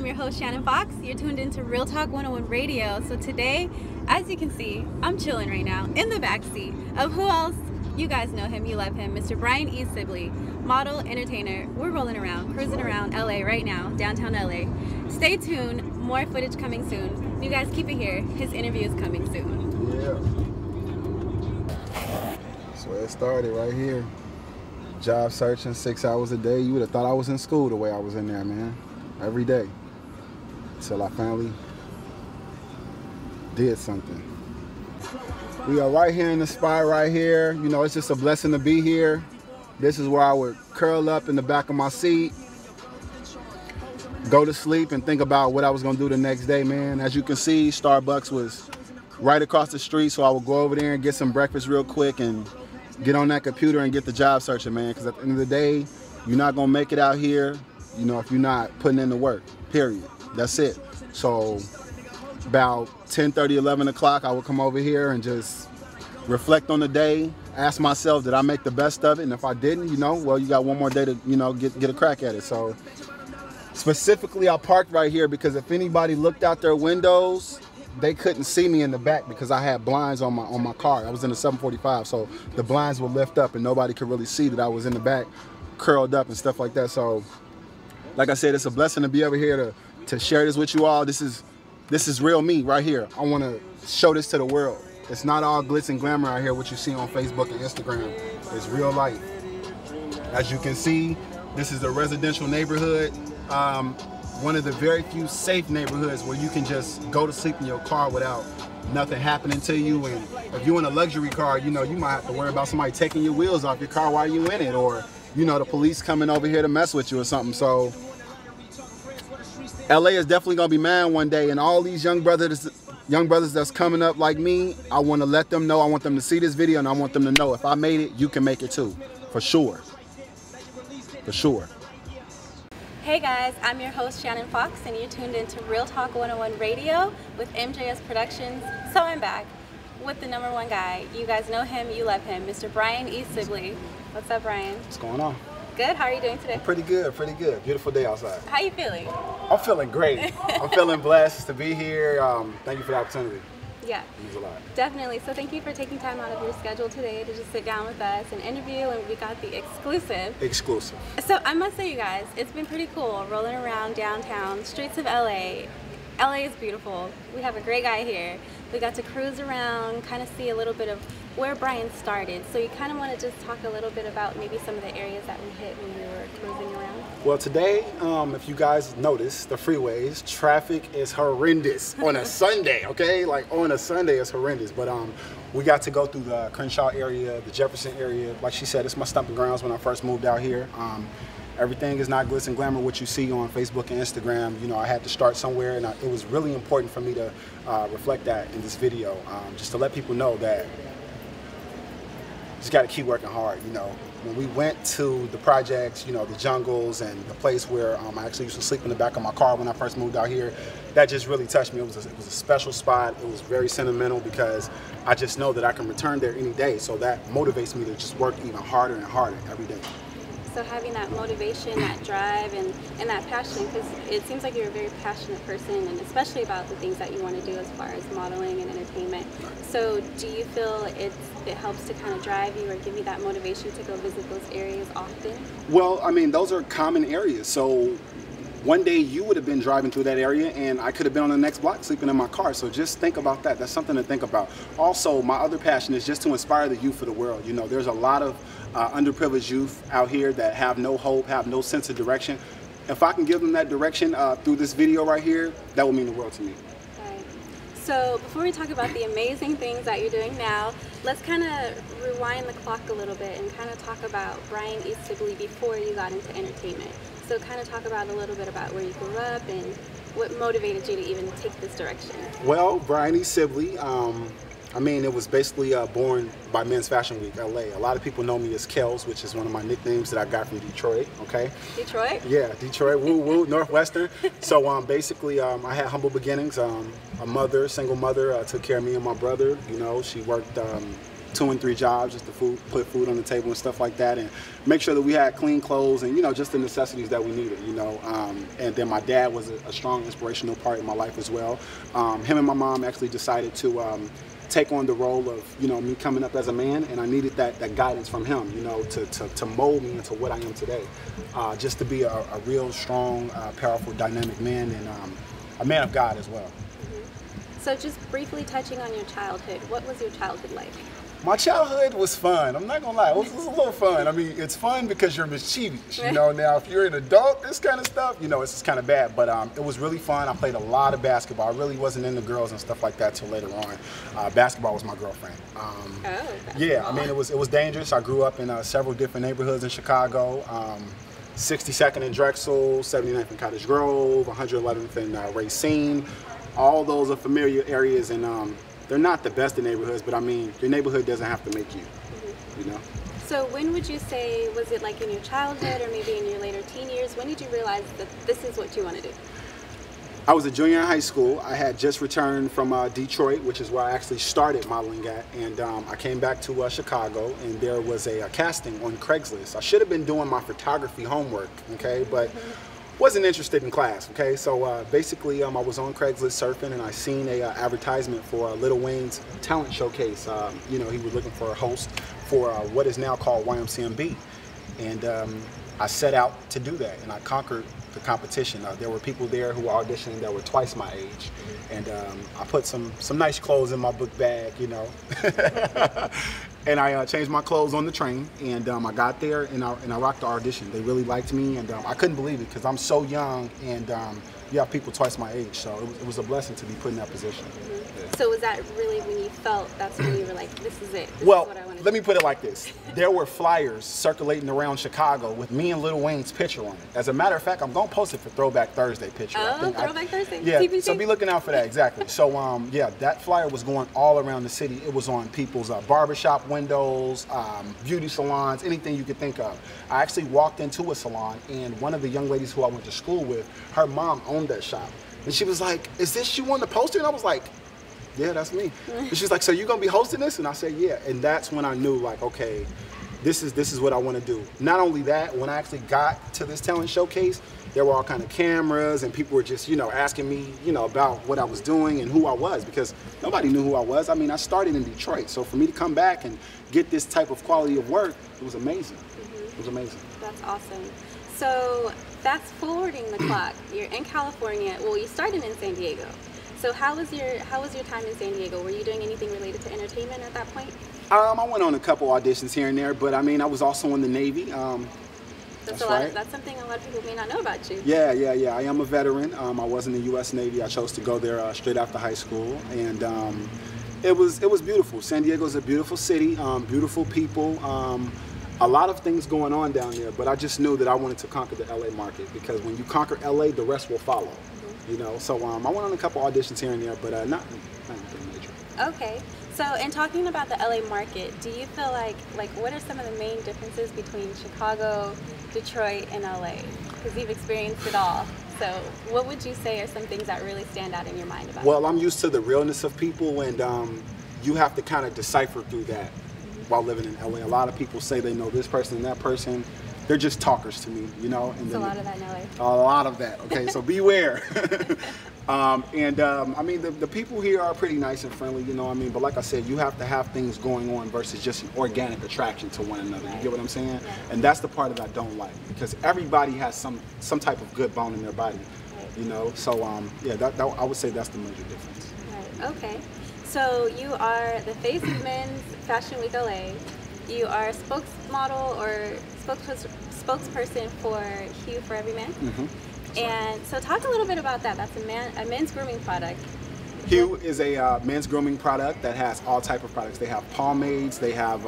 I'm your host, Shannon Fox. You're tuned into Realtalk 101 Radio. So today, as you can see, I'm chilling right now in the backseat of who else? You guys know him, you love him, Mr. Brian E Sibley, model, entertainer. We're rolling around, cruising around LA right now, downtown LA. Stay tuned, more footage coming soon. You guys keep it here. His interview is coming soon. Yeah. That's where it started, right here. Job searching 6 hours a day. You would have thought I was in school the way I was in there, man. Every day. Until I finally did something. We are right here in the spot right here. You know, it's just a blessing to be here. This is where I would curl up in the back of my seat, go to sleep and think about what I was gonna do the next day, man. As you can see, Starbucks was right across the street, so I would go over there and get some breakfast real quick and get on that computer and get the job searching, man, because at the end of the day, you're not gonna make it out here, you know, if you're not putting in the work, period. That's it. So about 10:30, 11 o'clock, I would come over here and just reflect on the day, ask myself, did I make the best of it? And if I didn't, you know, well, you got one more day to, you know, get a crack at it. So specifically, I parked right here because if anybody looked out their windows, they couldn't see me in the back because I had blinds on my car. I was in a 745, so the blinds would lift up and nobody could really see that I was in the back, curled up and stuff like that. So, like I said, it's a blessing to be over here to share this with you all. This is real me right here. I want to show this to the world. It's not all glitz and glamour out here, what you see on Facebook and Instagram. It's real life. As you can see, this is a residential neighborhood. One of the very few safe neighborhoods where you can just go to sleep in your car without nothing happening to you. And if you're in a luxury car, you know, you might have to worry about somebody taking your wheels off your car while you're in it, or, you know, the police coming over here to mess with you or something. So LA is definitely gonna be mine one day, and all these young brothers that's coming up like me, I want to let them know, I want them to see this video, and I want them to know if I made it, you can make it too, for sure, for sure. Hey guys, I'm your host Shannon Fox and you're tuned into Realtalk 101 Radio with MJS Productions. So I'm back with the #1 guy. You guys know him, you love him, Mr. Brian E Sibley. What's up, Brian? What's going on? Good, how are you doing today? I'm pretty good, pretty good. Beautiful day outside. How you feeling? I'm feeling great. I'm feeling blessed to be here. Thank you for the opportunity. Yeah, It means a lot. definitely. So thank you for taking time out of your schedule today to just sit down with us and interview, and we got the exclusive. Exclusive. So I must say, you guys, it's been pretty cool rolling around downtown, streets of LA. LA is beautiful. We have a great guy here. We got to cruise around, kind of see a little bit of where Brian started. So you kind of want to just talk a little bit about maybe some of the areas that we hit when we were cruising around? Well, today, if you guys notice, the freeways, traffic is horrendous on a Sunday, okay? Like on a Sunday, it's horrendous. But we got to go through the Crenshaw area, the Jefferson area. Like she said, it's my stomping grounds when I first moved out here. Everything is not glitz and glamour, what you see on Facebook and Instagram. You know, I had to start somewhere, and it was really important for me to reflect that in this video, just to let people know that just got to keep working hard. You know, when we went to the projects, you know, the jungles and the place where I actually used to sleep in the back of my car when I first moved out here, that just really touched me. It was a special spot. It was very sentimental because I just know that I can return there any day. So that motivates me to just work even harder and harder every day. So having that motivation, that drive, and that passion, because it seems like you're a very passionate person, and especially about the things that you want to do as far as modeling and entertainment. So do you feel it helps to kind of drive you or give you that motivation to go visit those areas often? Well, I mean, those are common areas. So one day you would have been driving through that area and I could have been on the next block sleeping in my car. So just think about that. That's something to think about. Also, my other passion is just to inspire the youth of the world. You know, there's a lot of underprivileged youth out here that have no hope, have no sense of direction. If I can give them that direction through this video right here, that would mean the world to me. Right. So before we talk about the amazing things that you're doing now, let's kind of rewind the clock a little bit and kind of talk about Brian E Sibley before you got into entertainment. So kind of talk about a little bit about where you grew up and what motivated you to even take this direction. Well, Brian E Sibley, I mean, it was basically born by Men's Fashion Week, LA. A lot of people know me as Kels, which is one of my nicknames that I got from Detroit, okay? Detroit? Yeah, Detroit, woo woo, Northwestern. So basically, I had humble beginnings. A mother, single mother, took care of me and my brother. You know, she worked 2 and 3 jobs just to put food on the table and stuff like that, and make sure that we had clean clothes and, you know, just the necessities that we needed, you know. And then my dad was a strong inspirational part in my life as well. Him and my mom actually decided to take on the role of, you know, me coming up as a man, and I needed that guidance from him, you know, to mold me into what I am today. Just to be a real strong, powerful, dynamic man, and a man of God as well. So just briefly touching on your childhood, what was your childhood like? My childhood was fun. I'm not gonna lie, it was a little fun. I mean, it's fun because you're mischievous, you know. Now, if you're an adult, this kind of stuff, you know, it's kind of bad. But it was really fun. I played a lot of basketball. I really wasn't into girls and stuff like that till later on. Basketball was my girlfriend. Yeah, I mean, it was dangerous. I grew up in several different neighborhoods in Chicago. 62nd in Drexel, 79th in Cottage Grove, 111th in Racine. All those are familiar areas, and they're not the best of neighborhoods, but I mean, your neighborhood doesn't have to make you, you know? So when would you say, was it like in your childhood or maybe in your later teen years, when did you realize that this is what you want to do? I was a junior in high school. I had just returned from Detroit, which is where I actually started modeling at, and I came back to Chicago, and there was a casting on Craigslist. I should have been doing my photography homework, okay, but wasn't interested in class, okay? So basically, I was on Craigslist surfing, and I seen a advertisement for Lil Wayne's talent showcase. You know, he was looking for a host for what is now called YMCMB, and I set out to do that, and I conquered the competition. There were people there who were auditioning that were twice my age, and I put some nice clothes in my book bag, you know. And I changed my clothes on the train, and I got there, and I rocked the audition. They really liked me, and I couldn't believe it because I'm so young, and you have people twice my age, so it was a blessing to be put in that position. So was that really when you felt, that's when you were like, this is it, this well, is what I want to let do? me put it like this. There were flyers circulating around Chicago with me and Lil Wayne's picture on it. As a matter of fact, I'm going to post it for Throwback Thursday picture. Oh, Throwback Thursday. Yeah, TBT. so be looking out for that, exactly. So, yeah, that flyer was going all around the city. It was on people's barbershop windows, beauty salons, anything you could think of. I actually walked into a salon, and one of the young ladies who I went to school with, her mom owned that shop. And she was like, is this you on the poster? And I was like, yeah, that's me. And she's like, so you gonna be hosting this? And I said, yeah. And that's when I knew, like, okay, this is what I want to do. Not only that, when I actually got to this talent showcase, there were all kind of cameras, and people were just, you know, asking me, you know, about what I was doing and who I was, because nobody knew who I was. I mean, I started in Detroit, so for me to come back and get this type of quality of work, it was amazing. It was amazing. That's awesome. So fast forwarding the clock, you're in California. Well, you started in San Diego. So how was your time in San Diego? Were you doing anything related to entertainment at that point? I went on a couple auditions here and there, but I mean, I was also in the Navy. That's right. That's something a lot of people may not know about you. Yeah. I am a veteran. I was in the U.S. Navy. I chose to go there straight after high school, and it was beautiful. San Diego's a beautiful city, beautiful people. A lot of things going on down there, but I just knew that I wanted to conquer the LA market, because when you conquer LA, the rest will follow. You know, so I went on a couple auditions here and there, but not anything major. Okay. So in talking about the LA market, do you feel like what are some of the main differences between Chicago, Detroit, and LA? Because you've experienced it all. So what would you say are some things that really stand out in your mind about it? Well, I'm used to the realness of people, and you have to kind of decipher through that while living in LA. A lot of people say they know this person and that person. They're just talkers to me, you know. And a lot of that in LA. A lot of that, okay, so beware. I mean, the people here are pretty nice and friendly, you know what I mean? But like I said, you have to have things going on versus just an organic attraction to one another. You get what I'm saying? Yeah. And that's the part that I don't like, because everybody has some type of good bone in their body, you know? So, yeah, I would say that's the major difference. Right, okay. So you are the face of Men's Fashion Week LA. You are a spokesmodel or spokesperson for Hue for Every Man. And so talk a little bit about that. That's a men's grooming product. Hue is a men's grooming product that has all type of products. They have pomades, they have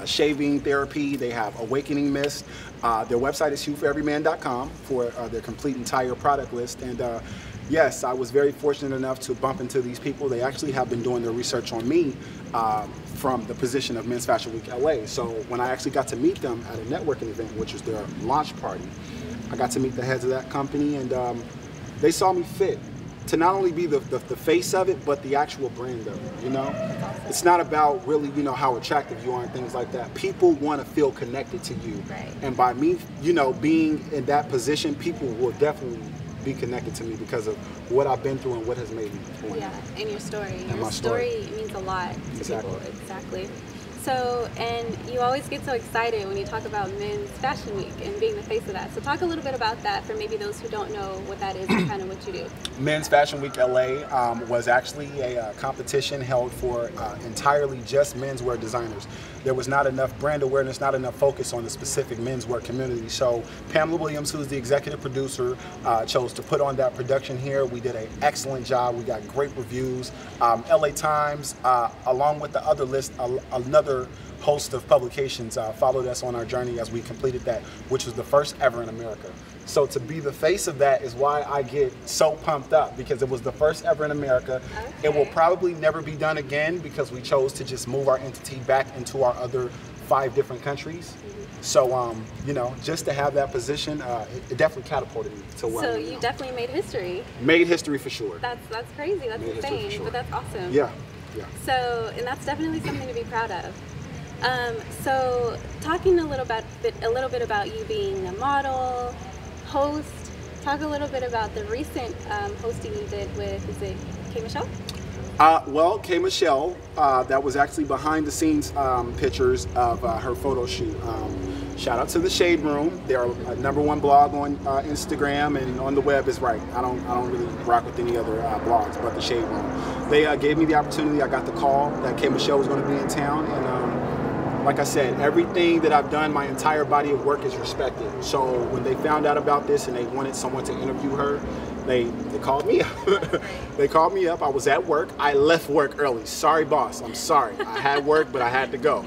shaving therapy, they have awakening mist. Their website is hueforeveryman.com for their complete entire product list. And yes, I was very fortunate enough to bump into these people. They actually have been doing their research on me from the position of Men's Fashion Week LA. So when I actually got to meet them at a networking event, which was their launch party, I got to meet the heads of that company, and they saw me fit. to not only be the face of it, but the actual brand of it, you know? It's not about really, you know, how attractive you are and things like that. People want to feel connected to you. Right. And by me, you know, being in that position, people will definitely be connected to me because of what I've been through and what has made me. Yeah, and your story. And your my story means a lot to Exactly. people. Exactly. So, and you always get so excited when you talk about Men's Fashion Week and being the face of that. So talk a little bit about that for maybe those who don't know what that is and kind of what you do. Men's Fashion Week LA was actually a competition held for entirely just menswear designers. There was not enough brand awareness, not enough focus on the specific menswear community. So Pamela Williams, who's the executive producer, chose to put on that production here. We did an excellent job. We got great reviews. LA Times, along with the other list, another host of publications followed us on our journey as we completed that, which was the first ever in America. So to be the face of that is why I get so pumped up, because it was the first ever in America. Okay. It will probably never be done again because we chose to just move our entity back into our other 5 different countries. So, you know, just to have that position, it definitely catapulted me to where So I am you now. definitely made history. Made history for sure. That's crazy. That's Made history for insane. sure. But that's awesome. Yeah, yeah. So, and that's definitely something to be proud of. So talking a little bit about you being a model, host, talk a little bit about the recent hosting you did with, is it K Michelle? Well, K Michelle, that was actually behind the scenes pictures of her photo shoot. Shout out to the Shade Room. They're a #1 blog on Instagram and on the web is right. I don't really rock with any other blogs but the Shade Room. They gave me the opportunity. I got the call that K Michelle was going to be in town, and like I said, everything that I've done, my entire body of work is respected. So when they found out about this and they wanted someone to interview her, they called me up. They called me up. I was at work. I left work early. Sorry, boss. I'm sorry. I had work, but I had to go.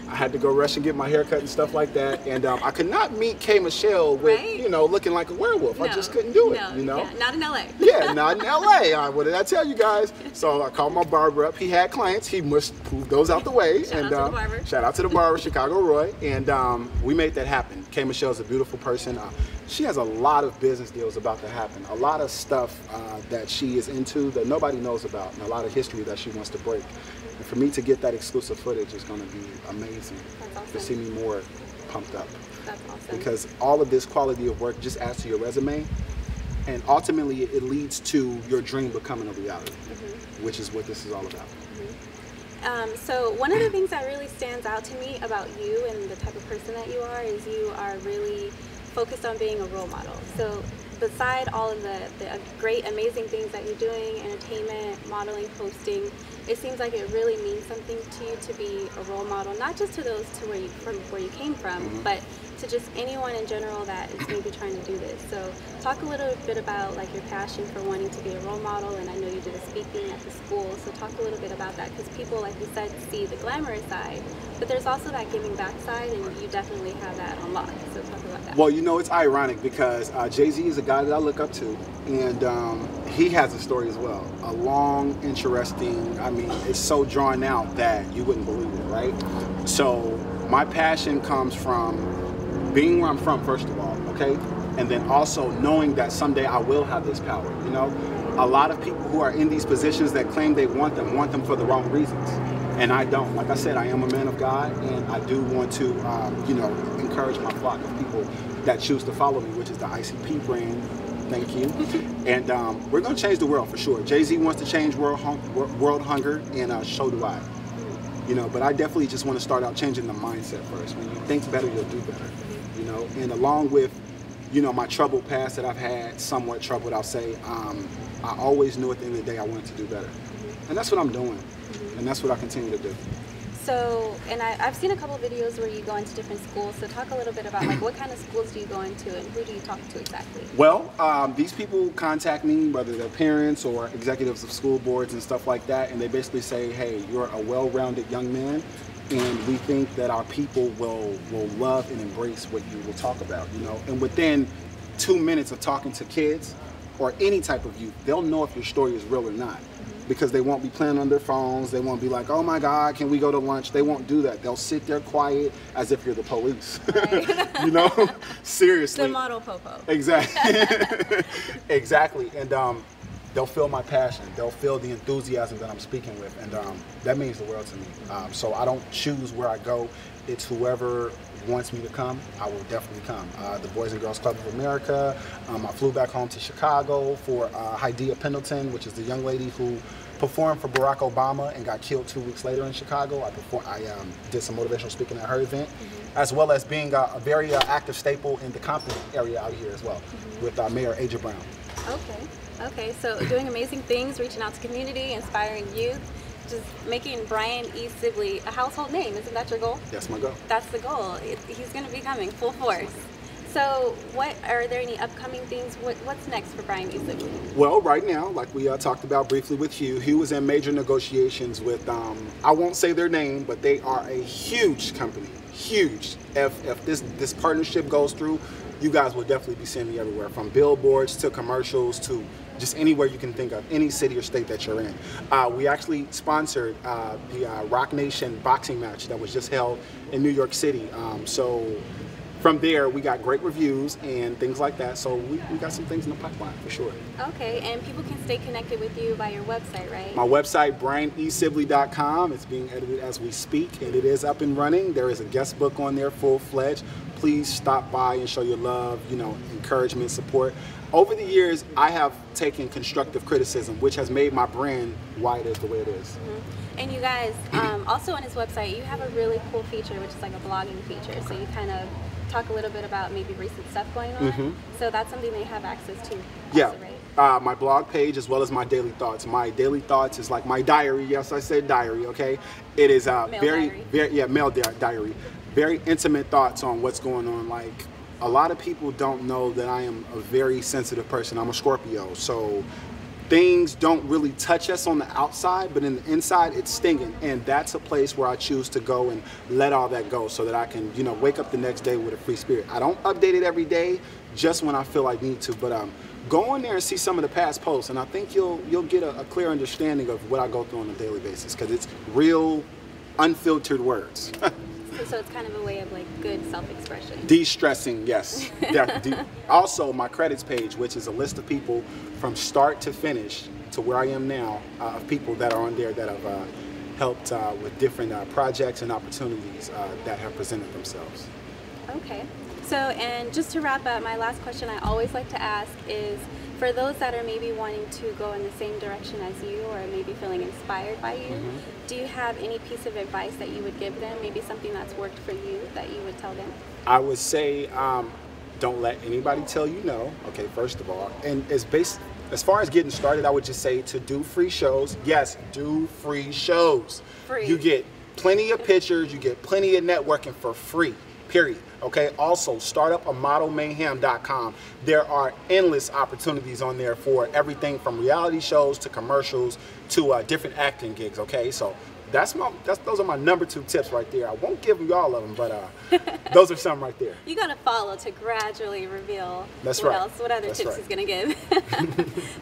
I had to go rush and get my hair cut and stuff like that. And I could not meet K Michelle with, Right? you know, looking like a werewolf. No, I just couldn't do it, no, you know? can't. Not in LA. Yeah, not in LA. What did I tell you guys? So I called my barber up. He had clients. He must move those out the way. Shout out to the barber. Shout out to the barber, Chicago Roy. And we made that happen. K Michelle's a beautiful person. She has a lot of business deals about to happen. A lot of stuff that she is into that nobody knows about, and a lot of history that she wants to break. And for me to get that exclusive footage is going to be amazing. That's awesome. To see me more pumped up. That's awesome. Because all of this quality of work just adds to your resume, and ultimately it leads to your dream becoming a reality, which is what this is all about. So one of the things that really stands out to me about you and the type of person that you are is you are really focused on being a role model. So beside all of the great, amazing things that you're doing, entertainment, modeling, hosting, it seems like it really means something to you to be a role model, not just to those from where you came from, but to just anyone in general that is maybe trying to do this. So talk a little bit about like your passion for wanting to be a role model, and I know you did a speaking at the school, so talk a little bit about that, because people, like you said, see the glamorous side, but there's also that giving back side, and you definitely have that unlocked. So talk about that. Well, you know, it's ironic because Jay-Z is a guy that I look up to, and he has a story as well. A long, interesting, I mean, it's so drawn out that you wouldn't believe it, right? So my passion comes from being where I'm from, first of all, okay? And then also knowing that someday I will have this power, you know? A lot of people who are in these positions that claim they want them for the wrong reasons. And I don't. Like I said, I am a man of God, and I do want to, you know, encourage my flock of people that choose to follow me, which is the ICP brand. Thank you. And we're going to change the world for sure. Jay-Z wants to change world hunger, and so do I. You know, but I definitely just want to start out changing the mindset first. When you think better, you'll do better. You know, and along with, you know, my troubled past that I've had, somewhat troubled, I'll say, I always knew at the end of the day I wanted to do better. And that's what I'm doing. And that's what I continue to do. So, and I've seen a couple of videos where you go into different schools, so talk a little bit about like what kind of schools do you go into and who do you talk to exactly? Well, these people contact me, whether they're parents or executives of school boards and stuff like that, and they basically say, hey, you're a well-rounded young man, and we think that our people will love and embrace what you will talk about, you know. And within 2 minutes of talking to kids or any type of youth, they'll know if your story is real or not. Because they won't be playing on their phones. They won't be like, oh my God, can we go to lunch? They won't do that. They'll sit there quiet as if you're the police. Right. You know, seriously. The model popo. Exactly. Exactly. And they'll feel my passion. They'll feel the enthusiasm that I'm speaking with, and that means the world to me. So I don't choose where I go. It's whoever wants me to come, I will definitely come. The Boys and Girls Club of America. I flew back home to Chicago for Hydea Pendleton, which is the young lady who performed for Barack Obama and got killed 2 weeks later in Chicago. I did some motivational speaking at her event, as well as being a very active staple in the Compton area out here as well, with Mayor Aja Brown. Okay, so doing amazing things, reaching out to community, inspiring youth, just making Brian E Sibley a household name. Isn't that your goal? That's my goal. That's the goal. He's going to be coming full force. So are there any upcoming things? What's next for Brian E Sibley? Well, right now, like we talked about briefly with Hugh, Hugh is in major negotiations with, I won't say their name, but they are a huge company, huge. If this partnership goes through, you guys will definitely be seeing me everywhere, from billboards to commercials to just anywhere you can think of, any city or state that you're in. We actually sponsored the Rock Nation boxing match that was just held in New York City. So from there, we got great reviews and things like that. So we got some things in the pipeline for sure. Okay, and people can stay connected with you by your website, right? My website, brianesibley.com. It's being edited as we speak, and it is up and running. There is a guest book on there, full-fledged. Please stop by and show your love, encouragement, support. Over the years, I have taken constructive criticism, which has made my brand why it is the way it is. And you guys, also on his website, you have a really cool feature, which is like a blogging feature. So you kind of talk a little bit about maybe recent stuff going on. So that's something they have access to. Yeah. Also, right? My blog page as well as my daily thoughts. My daily thoughts is like my diary. Yes, I said diary. Okay, it is mail diary. Very intimate thoughts on what's going on. Like, a lot of people don't know that I am a very sensitive person. I'm a Scorpio, so things don't really touch us on the outside, but in the inside it's stinging, and that's a place where I choose to go and let all that go so that I can wake up the next day with a free spirit. I don't update it every day, just when I feel I need to, but go in there and see some of the past posts, and I think you'll get a clear understanding of what I go through on a daily basis, because it's real unfiltered words. So it's kind of a way of like good self-expression. De-stressing, yes. Also, my credits page, which is a list of people from start to finish to where I am now, of people that are on there that have helped with different projects and opportunities that have presented themselves. Okay. So, and just to wrap up, my last question I always like to ask is, for those that are maybe wanting to go in the same direction as you, or maybe feeling inspired by you, do you have any piece of advice that you would give them? Maybe something that's worked for you that you would tell them? I would say, don't let anybody tell you no. Okay, first of all, and as far as getting started, I would just say to do free shows. Yes, do free shows. Free. You get plenty of pictures. You get plenty of networking for free. Period. Okay. Also, start up a modelmayhem.com. There are endless opportunities on there for everything from reality shows to commercials to different acting gigs. Okay, so those are my number 2 tips right there. I won't give you all of them, but those are some right there. You gotta follow to gradually reveal what other tips he's gonna give.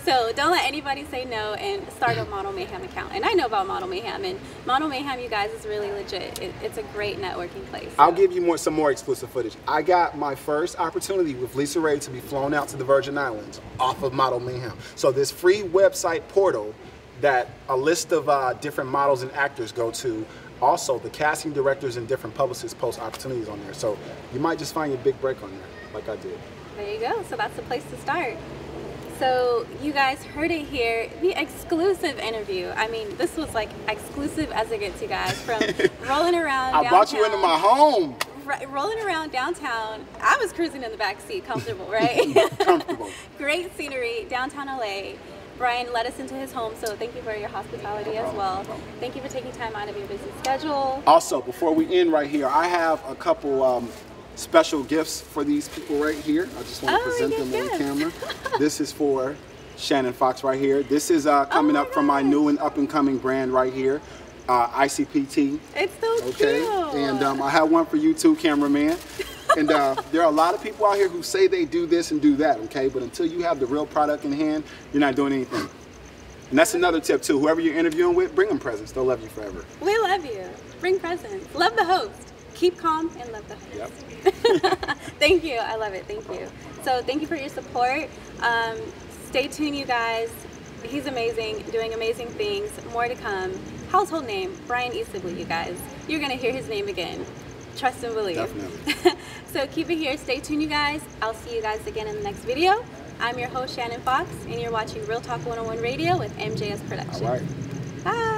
So don't let anybody say no, and start a Model Mayhem account. And I know about Model Mayhem, and Model Mayhem, you guys, is really legit. It's a great networking place. So. I'll give you some more exclusive footage. I got my first opportunity with Lisa Ray to be flown out to the Virgin Islands off of Model Mayhem. So this free website portal that a list of different models and actors go to. Also, the casting directors and different publicists post opportunities on there. So you might just find your big break on there, like I did. There you go. So that's the place to start. So you guys heard it here, the exclusive interview. I mean, this was like exclusive as it gets, you guys, from rolling around downtown. I brought you into my home. Rolling around downtown. I was cruising in the back seat, comfortable, right? Comfortable. Great scenery, downtown LA. Brian led us into his home, so thank you for your hospitality as well. Thank you for taking time out of your busy schedule. Also, before we end right here, I have a couple special gifts for these people right here. I just want to present them on the camera. This is for Shannon Fox right here. This is coming up from my new and up-and-coming brand right here, ICPT. It's so cute. And I have one for you too, cameraman. And there are a lot of people out here who say they do this and do that, okay? But until you have the real product in hand, you're not doing anything. And that's another tip too. Whoever you're interviewing with, bring them presents. They'll love you forever. We love you. Bring presents. Love the host. Keep calm and love the host. Yep. Thank you. I love it. Thank you. So thank you for your support. Stay tuned, you guys. He's amazing, doing amazing things, more to come. Household name, Brian E Sibley, you guys. You're gonna hear his name again. Trust and believe. Definitely. So keep it here, stay tuned, you guys. I'll see you guys again in the next video. I'm your host, Shannon Fox, and you're watching Real Talk 101 Radio with MJS Productions. All right. Bye.